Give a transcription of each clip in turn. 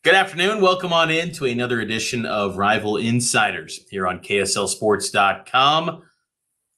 Good afternoon. Welcome on in to another edition of Rival Insiders here on KSLSports.com,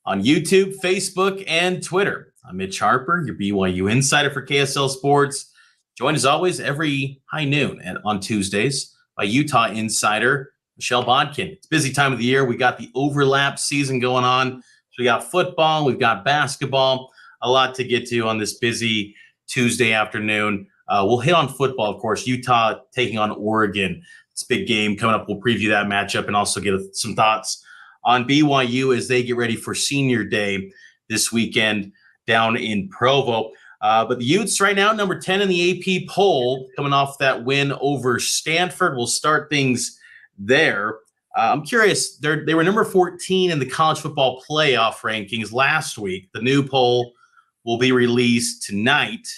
on YouTube, Facebook, and Twitter. I'm Mitch Harper, your BYU insider for KSL Sports. Joined as always every high noon and on Tuesdays by Utah insider Michelle Bodkin. It's a busy time of the year. We got the overlap season going on. So we got football, we've got basketball, a lot to get to on this busy Tuesday afternoon. We'll hit on football, of course. Utah taking on Oregon. It's a big game coming up. We'll preview that matchup and also get some thoughts on BYU as they get ready for Senior Day this weekend down in Provo. But the Utes right now, number 10 in the AP poll, coming off that win over Stanford. We'll start things there. I'm curious, they were number 14 in the college football playoff rankings last week. The new poll will be released tonight.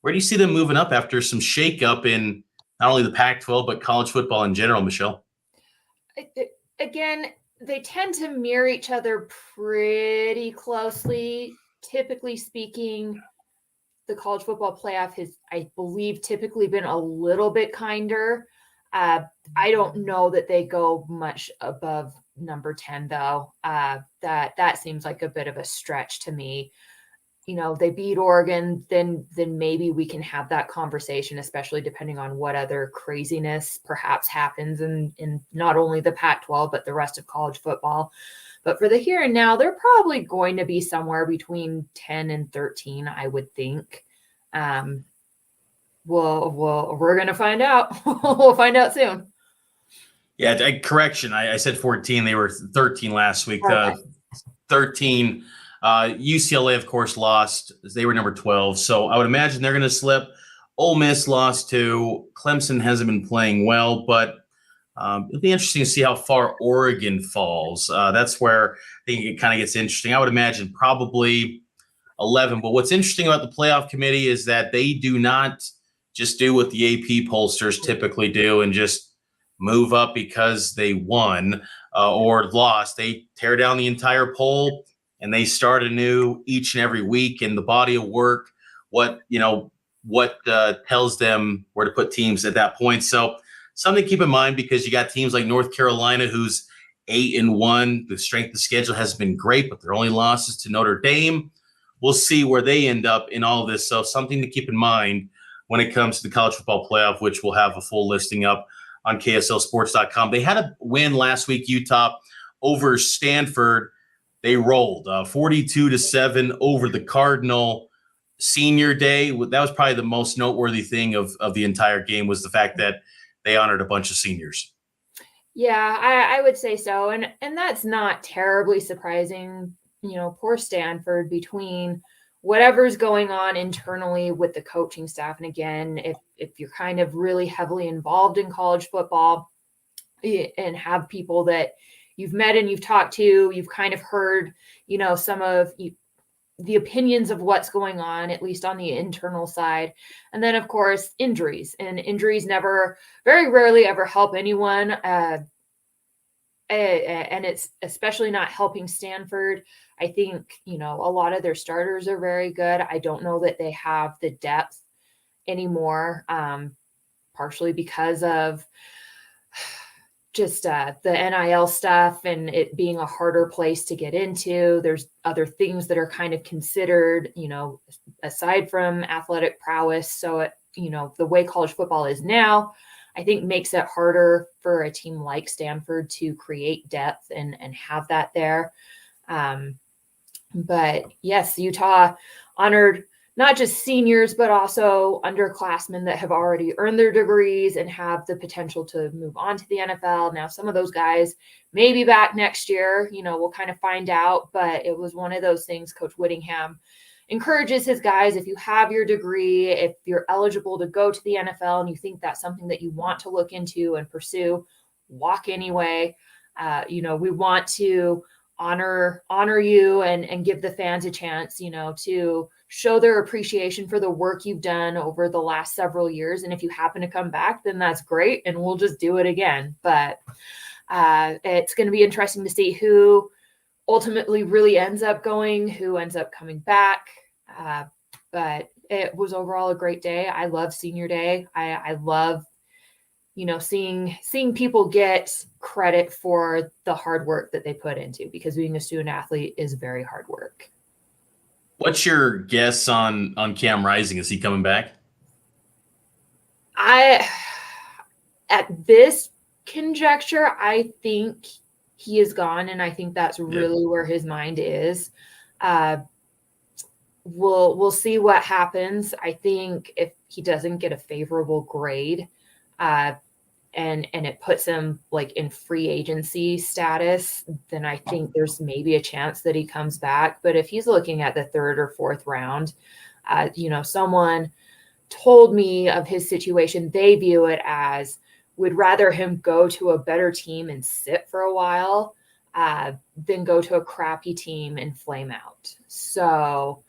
Where do you see them moving up after some shakeup in not only the Pac-12, but college football in general, Michelle? Again, they tend to mirror each other pretty closely. Typically speaking, the college football playoff has, I believe, typically been a little bit kinder. I don't know that they go much above number 10, though. That seems like a bit of a stretch to me. You know, they beat Oregon, then maybe we can have that conversation, especially depending on what other craziness perhaps happens in not only the Pac-12, but the rest of college football. But for the here and now, they're probably going to be somewhere between 10 and 13, I would think. We're going to find out. We'll find out soon. Yeah, correction. I said 14. They were 13 last week. Okay. 13. UCLA, of course, lost. They were number 12. So I would imagine they're going to slip. Ole Miss lost to Clemson. Hasn't been playing well, but it'll be interesting to see how far Oregon falls. That's where I think it kind of gets interesting. I would imagine probably 11. But what's interesting about the playoff committee is that they do not just do what the AP pollsters typically do and just move up because they won or lost. They tear down the entire poll and they start anew each and every week. And the body of work, what tells them where to put teams at that point. So something to keep in mind, because you got teams like North Carolina, who's 8-1. The strength of schedule has been great, but their only losses to Notre Dame. We'll see where they end up in all of this. So something to keep in mind when it comes to the college football playoff, which we'll have a full listing up on KSLSports.com. They had a win last week, Utah, over Stanford. They rolled 42-7 over the Cardinal. Senior Day, that was probably the most noteworthy thing of the entire game, was the fact that they honored a bunch of seniors. Yeah, I would say so. And that's not terribly surprising. You know, poor Stanford, between whatever's going on internally with the coaching staff. And again, if you're kind of really heavily involved in college football and have people that you've met and you've talked to, you've kind of heard, some of the opinions of what's going on, at least on the internal side. And then, of course, injuries. And injuries very rarely ever help anyone. And it's especially not helping Stanford. I think, a lot of their starters are very good. I don't know that they have the depth anymore, partially because of just the NIL stuff and it being a harder place to get into. There's other things that are kind of considered, aside from athletic prowess. So, the way college football is now, I think makes it harder for a team like Stanford to create depth and have that there. But yes, Utah honored not just seniors, but also underclassmen that have already earned their degrees and have the potential to move on to the NFL. Now, some of those guys may be back next year. We'll kind of find out, but it was one of those things. Coach Whittingham encourages his guys, if you have your degree, if you're eligible to go to the NFL and you think that's something that you want to look into and pursue, walk anyway. We want to honor you and give the fans a chance, to show their appreciation for the work you've done over the last several years. And if you happen to come back, then that's great. And we'll just do it again. But it's going to be interesting to see who ultimately really ends up going, who ends up coming back. But it was overall a great day. I love Senior Day. I love, seeing people get credit for the hard work that they put into, because being a student athlete is very hard work. What's your guess on Cam Rising? Is he coming back? At this conjecture, I think he is gone, and I think that's really where his mind is. We'll see what happens. I think if he doesn't get a favorable grade, and it puts him like in free agency status, then I think there's maybe a chance that he comes back. But if he's looking at the 3rd or 4th round, someone told me of his situation. They view it as would rather him go to a better team and sit for a while than go to a crappy team and flame out. So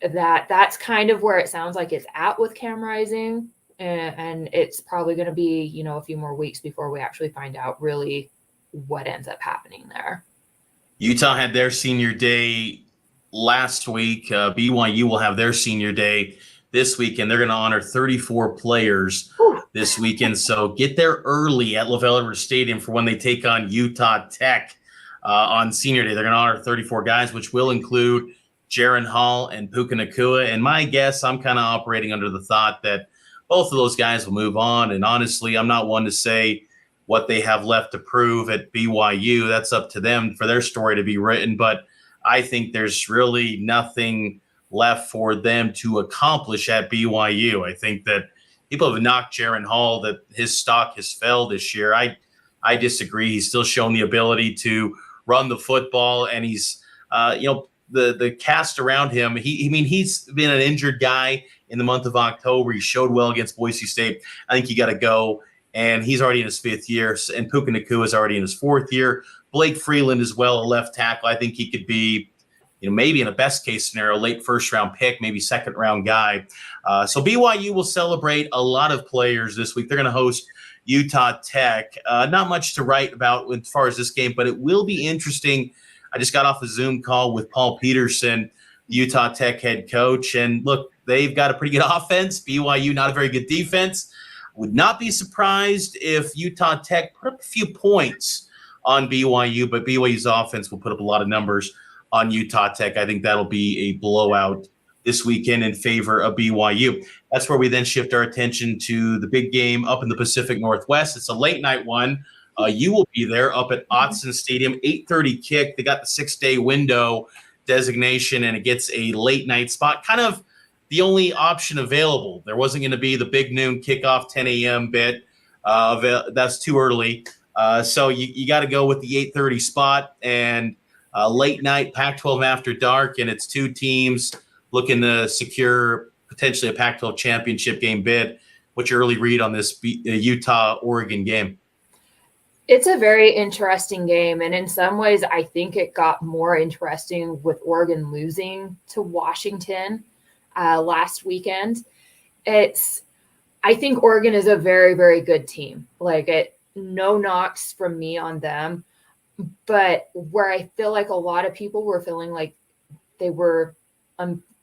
that's kind of where it sounds like it's at with Cam Rising. And it's probably going to be, a few more weeks before we actually find out really what ends up happening there. Utah had their senior day last week. BYU will have their senior day this weekend. They're going to honor 34 players this weekend. So get there early at LaVell Edwards Stadium for when they take on Utah Tech on senior day. They're going to honor 34 guys, which will include Jaron Hall and Puka Nacua. And my guess, I'm kind of operating under the thought that both of those guys will move on. And honestly, I'm not one to say what they have left to prove at BYU. That's up to them for their story to be written. But I think there's really nothing left for them to accomplish at BYU. I think that people have knocked Jaron Hall, that his stock has fell this year. I disagree. He's still shown the ability to run the football, and he's, the cast around him. He's been an injured guy in the month of October. He showed well against Boise State. I think you got to go. And he's already in his 5th year. And Puka Nacua is already in his 4th year. Blake Freeland as well, a left tackle. I think he could be, maybe in a best case scenario, late 1st round pick, maybe 2nd round guy. So BYU will celebrate a lot of players this week. They're going to host Utah Tech. Not much to write about as far as this game, but it will be interesting. I just got off a Zoom call with Paul Peterson, Utah Tech head coach. And look, they've got a pretty good offense. BYU, not a very good defense. Would not be surprised if Utah Tech put up a few points on BYU, but BYU's offense will put up a lot of numbers on Utah Tech. I think that'll be a blowout this weekend in favor of BYU. That's where we then shift our attention to the big game up in the Pacific Northwest. It's a late night one. You will be there up at Autzen Stadium, 8:30 kick. They got the 6-day window designation, and it gets a late night spot, kind of the only option available. There wasn't going to be the big noon kickoff 10 a.m. bit. That's too early. So you got to go with the 8:30 spot, and late night Pac-12 after dark, and it's 2 teams looking to secure potentially a Pac-12 championship game bid. What's your early read on this Utah-Oregon game? It's a very interesting game, and in some ways I think it got more interesting with Oregon losing to Washington last weekend. I think Oregon is a very, very good team. No knocks from me on them, but where I feel like a lot of people were feeling like they were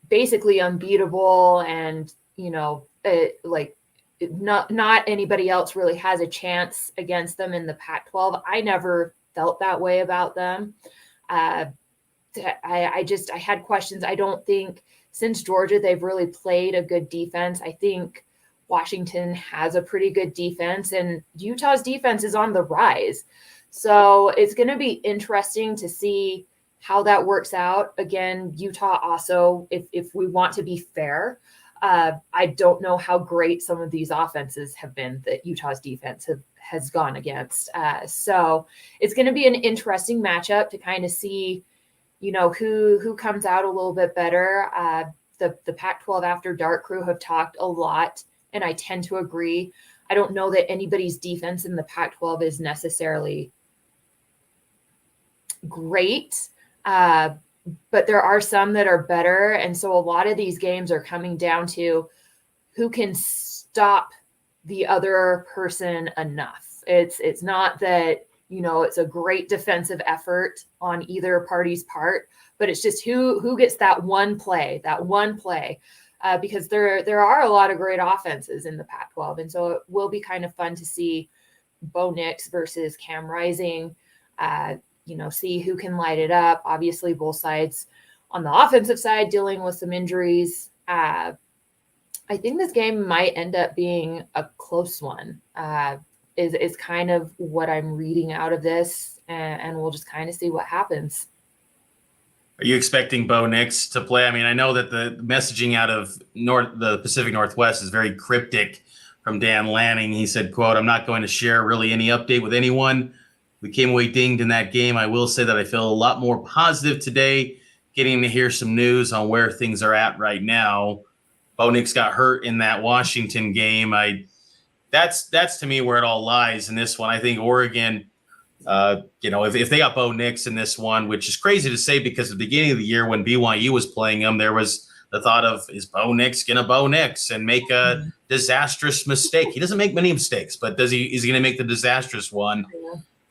basically unbeatable, and not anybody else really has a chance against them in the Pac-12. I never felt that way about them. I had questions. I don't think since Georgia, they've really played a good defense. I think Washington has a pretty good defense, and Utah's defense is on the rise. So it's going to be interesting to see how that works out. Again, Utah also, if we want to be fair, I don't know how great some of these offenses have been that Utah's defense has gone against. So it's going to be an interesting matchup to kind of see, who comes out a little bit better. The Pac-12 After Dark crew have talked a lot, and I tend to agree. I don't know that anybody's defense in the Pac-12 is necessarily great, but there are some that are better. And so a lot of these games are coming down to who can stop the other person enough. It's not that, it's a great defensive effort on either party's part, but it's just who gets that one play. because there are a lot of great offenses in the Pac-12. And so it will be kind of fun to see Bo Nix versus Cam Rising, see who can light it up. Obviously, both sides on the offensive side dealing with some injuries. I think this game might end up being a close one, is kind of what I'm reading out of this, and we'll just kind of see what happens. Are you expecting Bo Nix to play? I mean, I know that the messaging out of the Pacific Northwest is very cryptic from Dan Lanning. He said, quote, "I'm not going to share really any update with anyone. We came away dinged in that game. I will say that I feel a lot more positive today, getting to hear some news on where things are at right now." Bo Nix got hurt in that Washington game. That's to me where it all lies in this one. I think Oregon, if they got Bo Nix in this one, which is crazy to say because at the beginning of the year when BYU was playing them, there was the thought of, is Bo Nix going to Bo Nix and make a disastrous mistake? He doesn't make many mistakes, but is he going to make the disastrous one?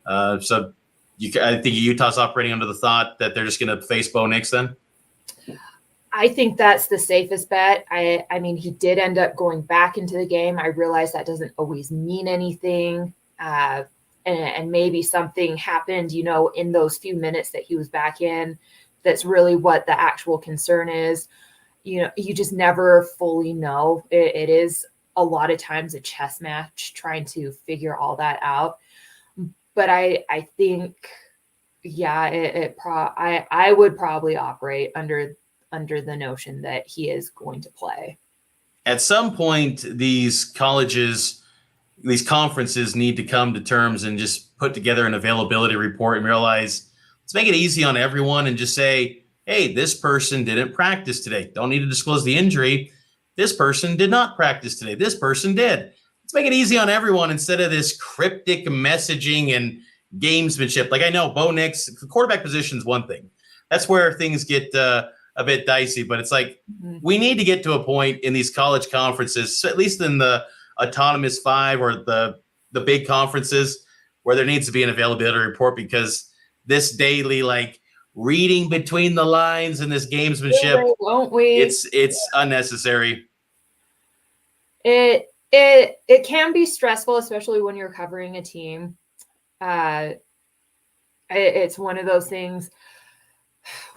I think Utah's operating under the thought that they're just going to face Bo Nix then? I think that's the safest bet. I mean, he did end up going back into the game. I realize that doesn't always mean anything. And maybe something happened, in those few minutes that he was back in. That's really what the actual concern is. You just never fully know. It is a lot of times a chess match trying to figure all that out. But I think, I would probably operate under the notion that he is going to play. At some point, these colleges, these conferences need to come to terms and just put together an availability report and realize, let's make it easy on everyone and just say, hey, this person didn't practice today. Don't need to disclose the injury. This person did not practice today. This person did. Let's make it easy on everyone instead of this cryptic messaging and gamesmanship. Like, I know Bo Nix, the quarterback position is one thing. That's where things get a bit dicey, but it's like, we need to get to a point in these college conferences, at least in the autonomous 5 or the big conferences, where there needs to be an availability report, because this daily, reading between the lines and this gamesmanship, won't we? It's unnecessary. It can be stressful, especially when you're covering a team. It's one of those things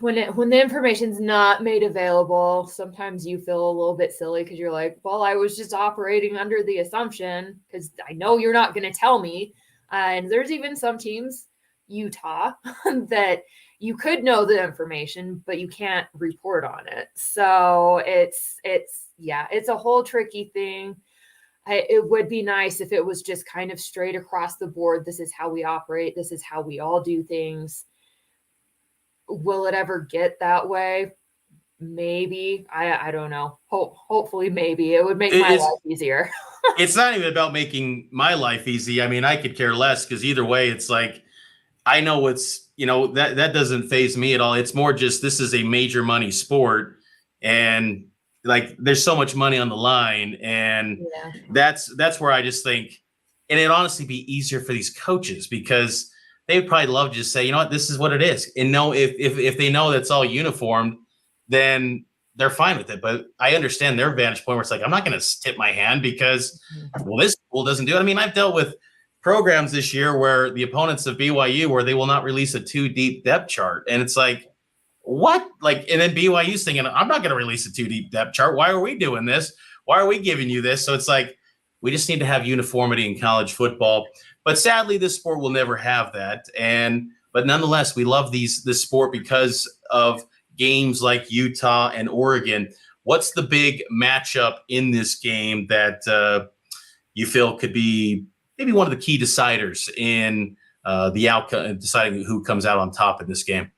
when the information's not made available, sometimes you feel a little bit silly because you're like, well, I was just operating under the assumption because I know you're not going to tell me. And there's even some teams, Utah, that you could know the information, but you can't report on it. So it's a whole tricky thing. It would be nice if it was just kind of straight across the board. This is how we operate. This is how we all do things. Will it ever get that way? Maybe. I don't know. Hopefully, maybe. It would make my life easier. It's not even about making my life easy. I mean, I could care less, because either way, it's like, I know that doesn't faze me at all. It's more just, this is a major money sport, and there's so much money on the line, and that's where I just think, and it'd honestly be easier for these coaches, because they'd probably love to just say, you know what, this is what it is. And know if they know that's all uniformed, then they're fine with it. But I understand their vantage point where it's like, I'm not going to tip my hand because, well, this school doesn't do it. I mean, I've dealt with programs this year where the opponents of BYU, where they will not release a 2-deep depth chart. And it's like, what? And then BYU's thinking, I'm not going to release a 2-deep depth chart. Why are we doing this? Why are we giving you this? So it's like, we just need to have uniformity in college football. But sadly, this sport will never have that. But nonetheless, we love this sport because of games like Utah and Oregon. What's the big matchup in this game that you feel could be maybe one of the key deciders in the outcome, deciding who comes out on top in this game?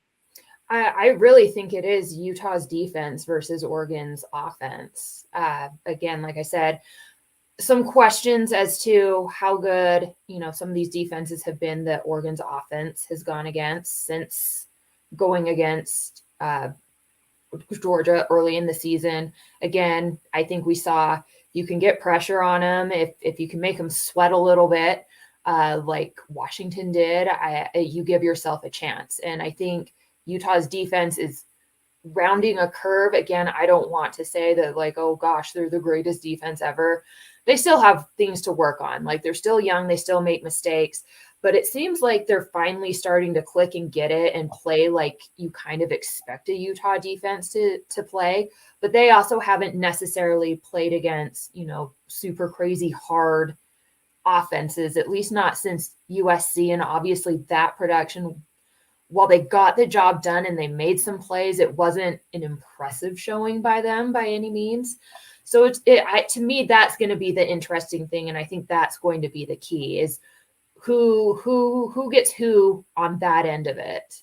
I really think it is Utah's defense versus Oregon's offense. Again, like I said, some questions as to how good, some of these defenses have been that Oregon's offense has gone against since going against Georgia early in the season. Again, I think we saw you can get pressure on them if you can make them sweat a little bit, like Washington did. You give yourself a chance. And I think Utah's defense is rounding a curve. Again, I don't want to say that like, oh gosh, they're the greatest defense ever. They still have things to work on. Like they're still young, they still make mistakes, but it seems like they're finally starting to click and get it and play like you kind of expect a Utah defense to play. But they also haven't necessarily played against, super crazy hard offenses, at least not since USC. And obviously that production, while they got the job done and they made some plays, it wasn't an impressive showing by them by any means. So to me, that's going to be the interesting thing. And I think that's going to be the key is who gets who on that end of it.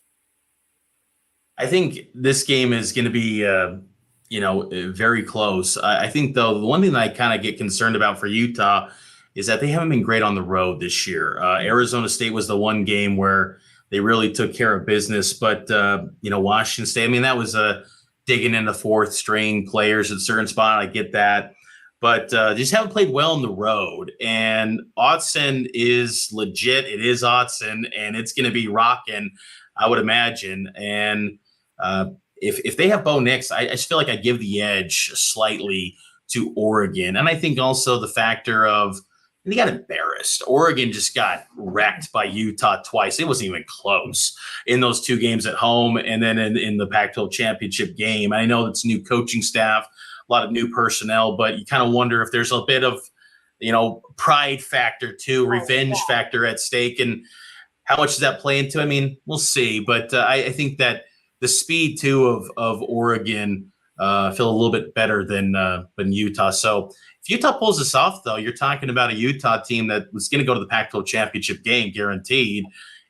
I think this game is going to be, very close. I think, though, the one thing that I kind of get concerned about for Utah is that they haven't been great on the road this year. Arizona State was the one game where they really took care of business. But, Washington State, I mean, that was digging into fourth string players at a certain spot. I get that. But just haven't played well on the road. And Autzen is legit. It is Autzen, and it's going to be rocking, I would imagine. And if they have Bo Nix, I just feel like I give the edge slightly to Oregon. And I think also the factor of they got embarrassed. Oregon just got wrecked by Utah twice. It wasn't even close in those two games at home and then in the Pac-12 championship game. I know it's new coaching staff, a lot of new personnel, but you kind of wonder if there's a bit of, pride factor too, revenge factor at stake. And how much does that play into? I mean, we'll see. But I think that the speed too of Oregon feel a little bit better than Utah. So if Utah pulls this off, though, you're talking about a Utah team that was going to go to the Pac-12 championship game, guaranteed,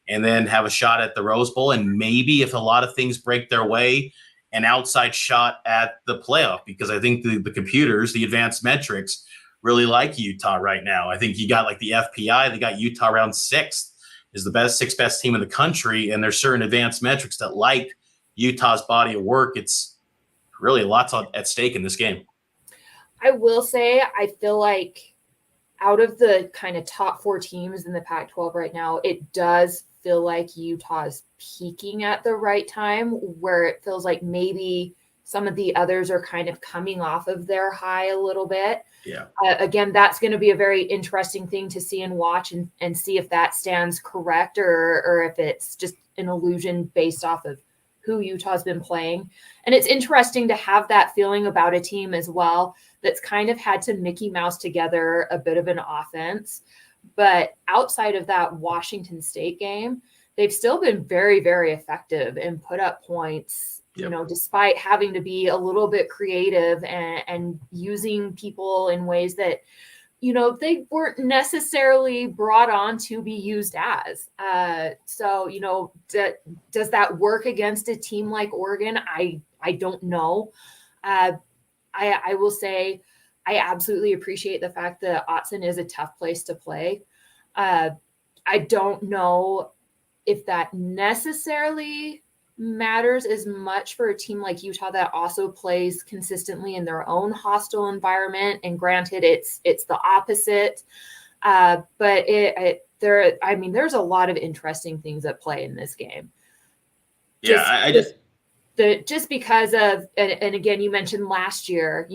and then have a shot at the Rose Bowl. And maybe if a lot of things break their way, an outside shot at the playoff, because I think the computers, the advanced metrics, really like Utah right now. I think you got like the FPI, they got Utah around sixth, is the sixth best team in the country. And there's certain advanced metrics that like Utah's body of work. It's really lots at stake in this game. I will say, I feel like out of the kind of top four teams in the Pac-12 right now, it does feel like Utah is peaking at the right time, where it feels like maybe some of the others are kind of coming off of their high a little bit. Yeah. Again, that's going to be a very interesting thing to see and watch and see if that stands correct or if it's just an illusion based off of who Utah's been playing. And it's interesting to have that feeling about a team as well that's kind of had to Mickey Mouse together a bit of an offense. But outside of that Washington State game, they've still been very, very effective and put up points, despite having to be a little bit creative and using people in ways that, they weren't necessarily brought on to be used as. So, does that work against a team like Oregon? I don't know. I will say I absolutely appreciate the fact that Autzen is a tough place to play. I don't know if that necessarily matters as much for a team like Utah that also plays consistently in their own hostile environment. And granted, it's the opposite. But there's a lot of interesting things at play in this game. Yeah, just because of, and again, you mentioned last year,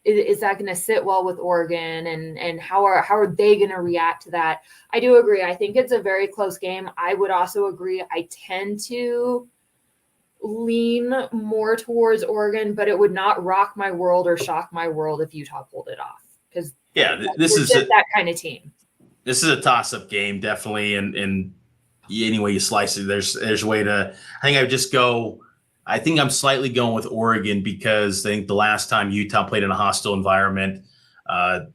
is that going to sit well with Oregon and how are they going to react to that? I do agree. I think it's a very close game. I would also agree. I tend to lean more towards Oregon, but it would not rock my world or shock my world if Utah pulled it off. Because this is just that kind of team. This is a toss-up game, definitely, and any way you slice it, there's a way to. I think I'm slightly going with Oregon because I think the last time Utah played in a hostile environment,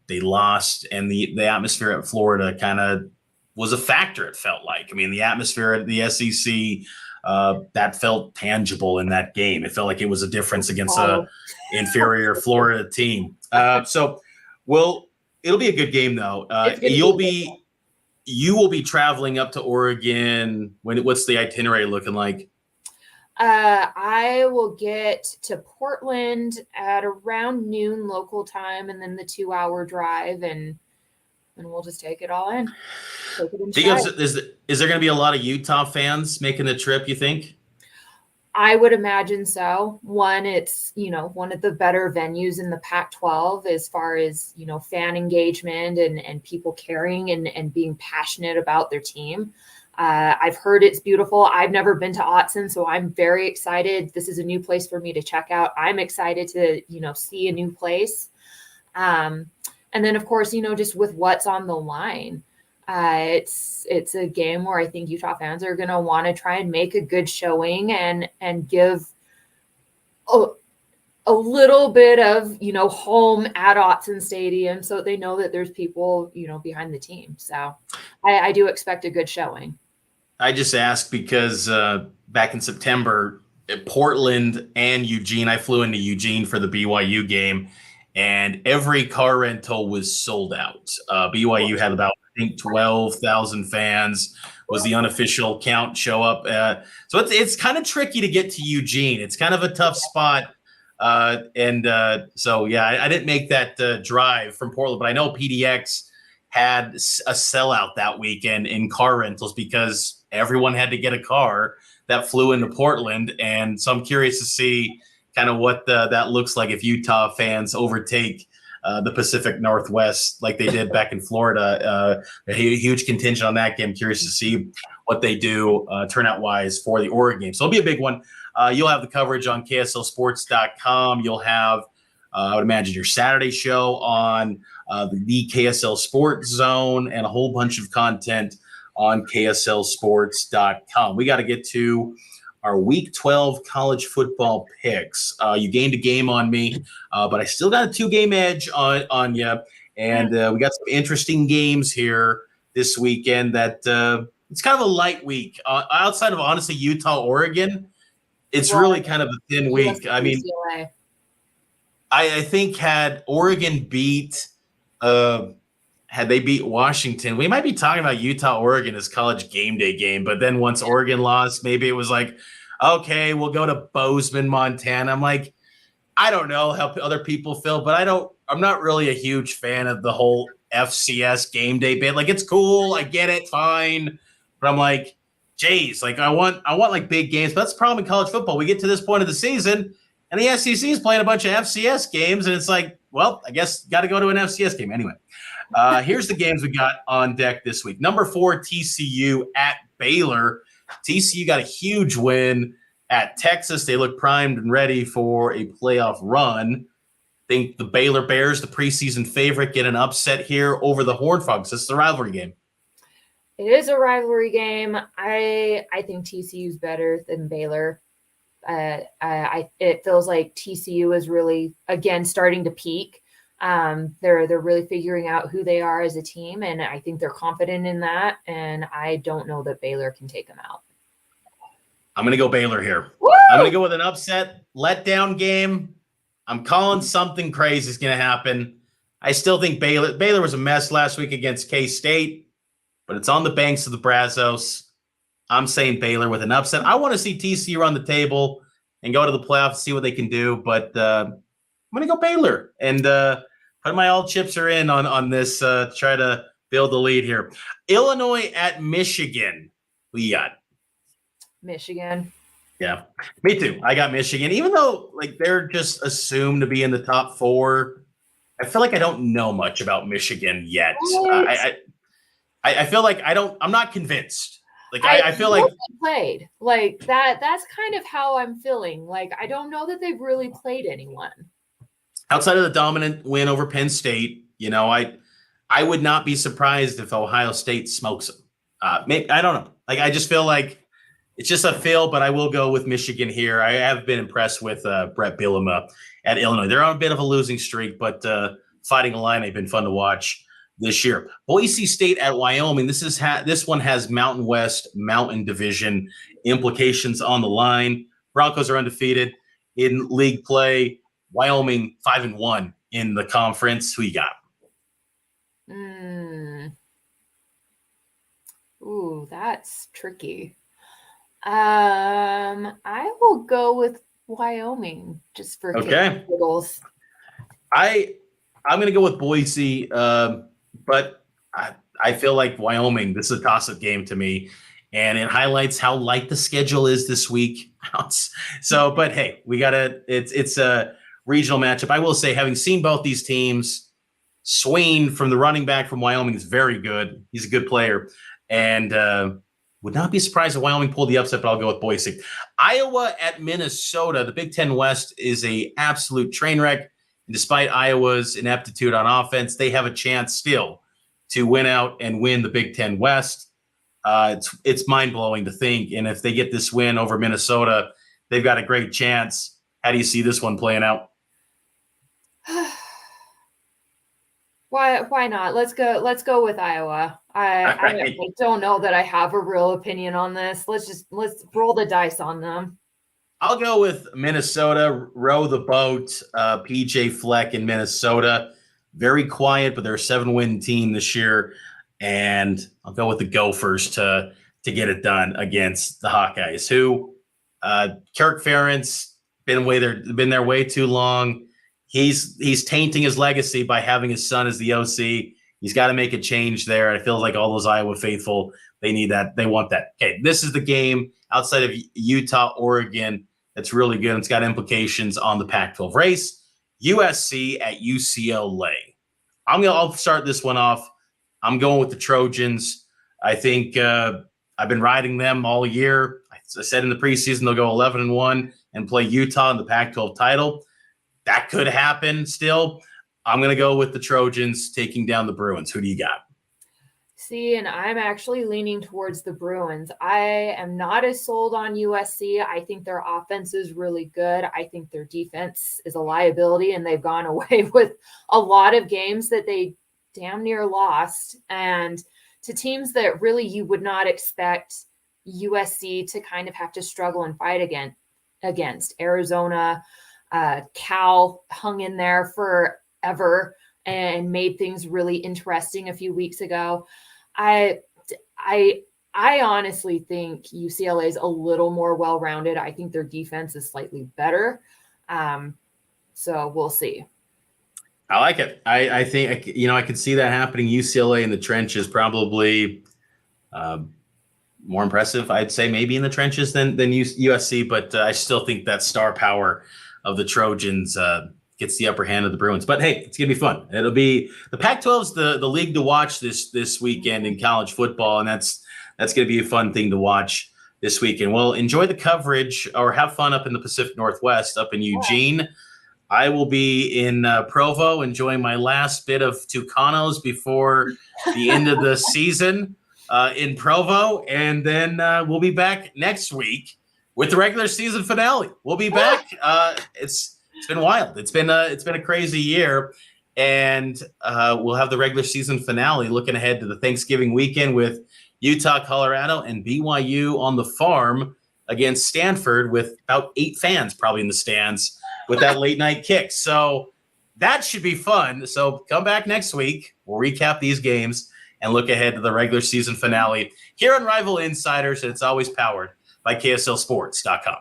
they lost, and the atmosphere at Florida kind of was a factor. It felt like. I mean, the atmosphere at the SEC. That felt tangible in that game. It felt like it was a difference against a inferior Florida team. So it'll be a good game though. You will be traveling up to Oregon. What's the itinerary looking like? I will get to Portland at around noon local time, and then the 2-hour drive, and we'll just take it all in. Is there going to be a lot of Utah fans making the trip, you think? I would imagine so. One, it's, one of the better venues in the Pac-12 as far as, fan engagement and people caring and being passionate about their team. I've heard it's beautiful. I've never been to Autzen, so I'm very excited. This is a new place for me to check out. I'm excited to, see a new place. And then, of course, just with what's on the line. It's a game where I think Utah fans are going to want to try and make a good showing and give a little bit of, home at Autzen Stadium so they know that there's people, behind the team. So I do expect a good showing. I just asked because back in September, Portland and Eugene, I flew into Eugene for the BYU game, and every car rental was sold out. BYU had about, I think, 12,000 fans was the unofficial count show up. So it's kind of tricky to get to Eugene. It's kind of a tough spot. So, yeah, I didn't make that drive from Portland, but I know PDX had a sellout that weekend in car rentals because everyone had to get a car that flew into Portland. And so I'm curious to see kind of what that looks like if Utah fans overtake the Pacific Northwest like they did back in Florida. A huge contingent on that game. Curious to see what they do turnout-wise for the Oregon game. So it'll be a big one. You'll have the coverage on KSLSports.com. You'll have, I would imagine, your Saturday show on the KSL Sports Zone and a whole bunch of content on KSLSports.com. We got to get to our Week 12 college football picks. You gained a game on me, but I still got a 2-game edge on you. And we got some interesting games here this weekend that it's kind of a light week. Outside of, honestly, Utah, Oregon, it's really kind of a thin week. I mean, I think had Oregon had they beat Washington, we might be talking about Utah, Oregon as college game day game. But then once Oregon lost, maybe it was like, okay, we'll go to Bozeman, Montana. I'm like, I don't know how other people feel, but I'm not really a huge fan of the whole FCS game day bit. Like, it's cool. I get it. Fine. But I'm like, geez, like I want like big games. But that's the problem in college football. We get to this point of the season and the SEC is playing a bunch of FCS games. And it's like, well, I guess got to go to an FCS game anyway. Here's the games we got on deck this week. Number 4, TCU at Baylor. TCU got a huge win at Texas. They look primed and ready for a playoff run. I think the Baylor Bears, the preseason favorite, get an upset here over the Horned Frogs. It's the rivalry game. It is a rivalry game. I think TCU is better than Baylor. It feels like TCU is really, again, starting to peak. They're really figuring out who they are as a team, and I think they're confident in that. And I don't know that Baylor can take them out. I'm going to go Baylor here. Woo! I'm going to go with an upset letdown game. I'm calling something crazy is going to happen. I still think Baylor was a mess last week against K-State, but it's on the banks of the Brazos. I'm saying Baylor with an upset. I want to see TCU run the table and go to the playoffs, see what they can do, but I'm going to go Baylor and put my all chips are in on this, try to build the lead here. Illinois at Michigan. We got Michigan. Yeah, me too. I got Michigan, even though like they're just assumed to be in the top 4. I feel like I don't know much about Michigan yet. I feel like I'm not convinced. Like I feel like played like that. That's kind of how I'm feeling. Like I don't know that they've really played anyone outside of the dominant win over Penn State. I would not be surprised if Ohio State smokes them. Maybe, I don't know. Like I just feel like it's just a feel, but I will go with Michigan here. I have been impressed with Brett Bielema at Illinois. They're on a bit of a losing streak, but Fighting Illini have been fun to watch this year. Boise State at Wyoming. This one has Mountain West Mountain Division implications on the line. Broncos are undefeated in league play. Wyoming 5-1 in the conference. Who you got? Ooh, that's tricky. I will go with Wyoming just for giggles. I'm going to go with Boise, but I feel like Wyoming, this is a toss-up game to me, and it highlights how light the schedule is this week. Outs. So, but hey, it's a regional matchup. I will say, having seen both these teams, Swain from the running back from Wyoming is very good. He's a good player. And would not be surprised if Wyoming pulled the upset, but I'll go with Boise. Iowa at Minnesota. The Big Ten West is a absolute train wreck. And despite Iowa's ineptitude on offense, they have a chance still to win out and win the Big Ten West. It's mind-blowing to think. And if they get this win over Minnesota, they've got a great chance. How do you see this one playing out? Why not? Let's go with Iowa. I don't know that I have a real opinion on this. Let's roll the dice on them. I'll go with Minnesota. Row the boat. PJ Fleck in Minnesota. Very quiet, but they're a 7-win team this year. And I'll go with the Gophers to get it done against the Hawkeyes, who Kirk Ferentz been there way too long. He's tainting his legacy by having his son as the OC. He's got to make a change there. It feels like all those Iowa faithful, they need that. They want that. Okay, this is the game outside of Utah, Oregon that's really good. It's got implications on the Pac-12 race. USC at UCLA. I'll start this one off. I'm going with the Trojans. I think I've been riding them all year. I said in the preseason they'll go 11-1 and play Utah in the Pac-12 title. That could happen still. I'm going to go with the Trojans taking down the Bruins. Who do you got? See, and I'm actually leaning towards the Bruins. I am not as sold on USC. I think their offense is really good. I think their defense is a liability, and they've gone away with a lot of games that they damn near lost. And to teams that really you would not expect USC to kind of have to struggle and fight against. Arizona, Cal hung in there forever and made things really interesting a few weeks ago. I honestly think UCLA is a little more well-rounded. I think their defense is slightly better. So we'll see. I like it. I think, I could see that happening. UCLA in the trenches probably more impressive, I'd say, maybe in the trenches than USC, but I still think that star power of the Trojans gets the upper hand of the Bruins. But hey, it's gonna be fun. It'll be the Pac-12's the league to watch this weekend in college football, and that's gonna be a fun thing to watch this weekend. Well, enjoy the coverage or have fun up in the Pacific Northwest, up in Eugene. I will be in Provo enjoying my last bit of Tucanos before the end of the season in Provo, and then we'll be back next week with the regular season finale. We'll be back. It's been wild. It's been a crazy year, and we'll have the regular season finale looking ahead to the Thanksgiving weekend with Utah, Colorado, and BYU on the farm against Stanford with about 8 fans probably in the stands with that late night kick. So that should be fun. So come back next week. We'll recap these games and look ahead to the regular season finale here on Rival Insiders, and it's always powered by KSLSports.com.